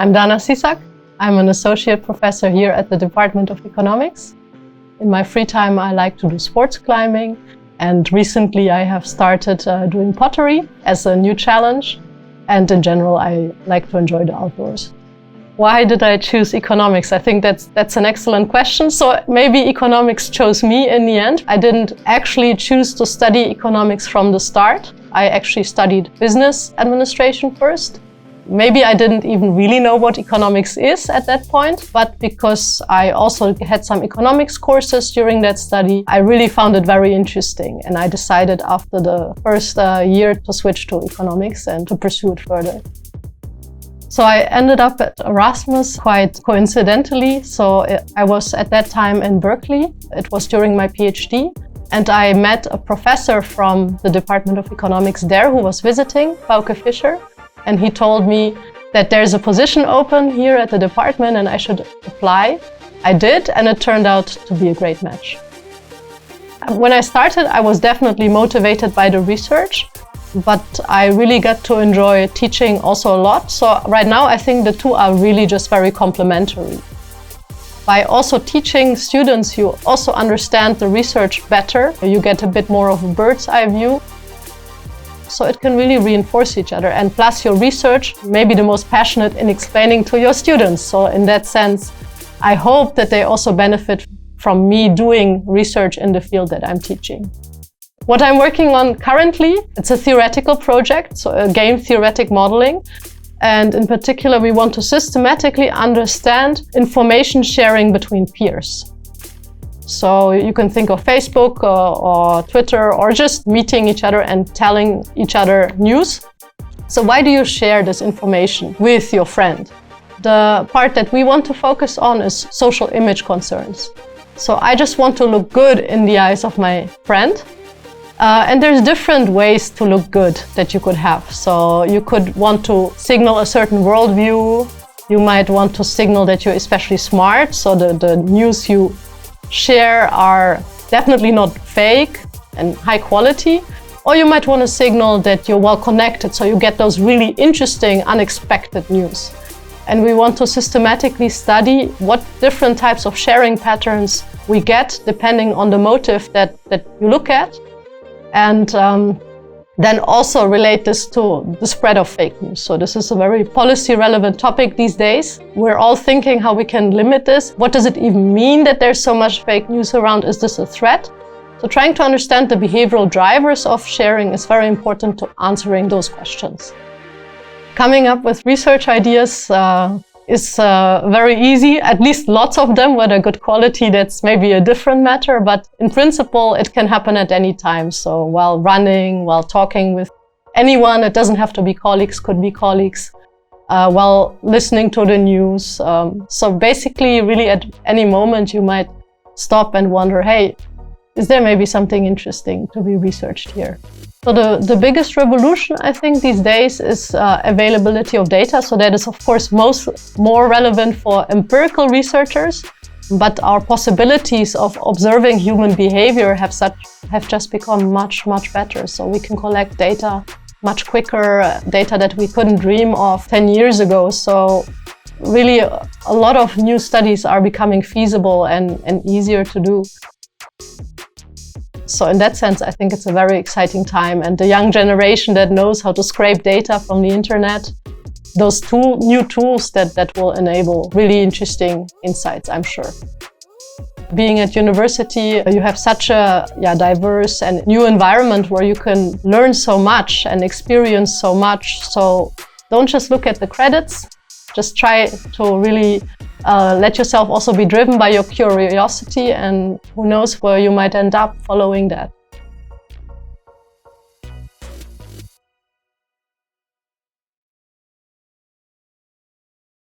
I'm Dana Sisak. I'm an associate professor here at the Department of Economics. In my free time, I like to do sports climbing, and recently I have started doing pottery as a new challenge. And in general, I like to enjoy the outdoors. Why did I choose economics? I think that's an excellent question. So maybe economics chose me in the end. I didn't actually choose to study economics from the start. I actually studied business administration first. Maybe I didn't even really know what economics is at that point, but because I also had some economics courses during that study, I really found it very interesting. And I decided after the first year to switch to economics and to pursue it further. So I ended up at Erasmus quite coincidentally. So I was at that time in Berkeley. It was during my PhD. And I met a professor from the Department of Economics there who was visiting, Bauke Fischer. And he told me that there's a position open here at the department and I should apply. I did, and it turned out to be a great match. When I started, I was definitely motivated by the research, but I really got to enjoy teaching also a lot. So right now, I think the two are really just very complementary. By also teaching students, you also understand the research better. You get a bit more of a bird's eye view. So it can really reinforce each other. And plus your research may be the most passionate in explaining to your students. So in that sense, I hope that they also benefit from me doing research in the field that I'm teaching. What I'm working on currently, it's a theoretical project, so a game theoretic modeling. And in particular, we want to systematically understand information sharing between peers. So you can think of Facebook or Twitter or just meeting each other and telling each other news. So why do you share this information with your friend? The part that we want to focus on is social image concerns. So I just want to look good in the eyes of my friend. And there's different ways to look good that you could have. So you could want to signal a certain worldview. You might want to signal that you're especially smart. So the news you share are definitely not fake and high quality, or you might want to signal that you're well connected, so you get those really interesting, unexpected news. And we want to systematically study what different types of sharing patterns we get depending on the motive that you look at, and then also relate this to the spread of fake news. So this is a very policy-relevant topic these days. We're all thinking how we can limit this. What does it even mean that there's so much fake news around? Is this a threat? So trying to understand the behavioral drivers of sharing is very important to answering those questions. Coming up with research ideas is very easy, at least lots of them. Whether good quality, that's maybe a different matter, but in principle, it can happen at any time. So while running, while talking with anyone, it doesn't have to be colleagues, could be colleagues, while listening to the news. So basically, really at any moment, you might stop and wonder, hey, is there maybe something interesting to be researched here? So the biggest revolution, I think, these days is availability of data. So that is, of course, more relevant for empirical researchers. But our possibilities of observing human behavior have just become much, much better. So we can collect data much quicker, data that we couldn't dream of 10 years ago. So really, a lot of new studies are becoming feasible and easier to do. So in that sense, I think it's a very exciting time. And the young generation that knows how to scrape data from the internet, those new tools that will enable really interesting insights, I'm sure. Being at university, you have such a diverse and new environment where you can learn so much and experience so much. So don't just look at the credits, just try to really let yourself also be driven by your curiosity, and who knows where you might end up following that.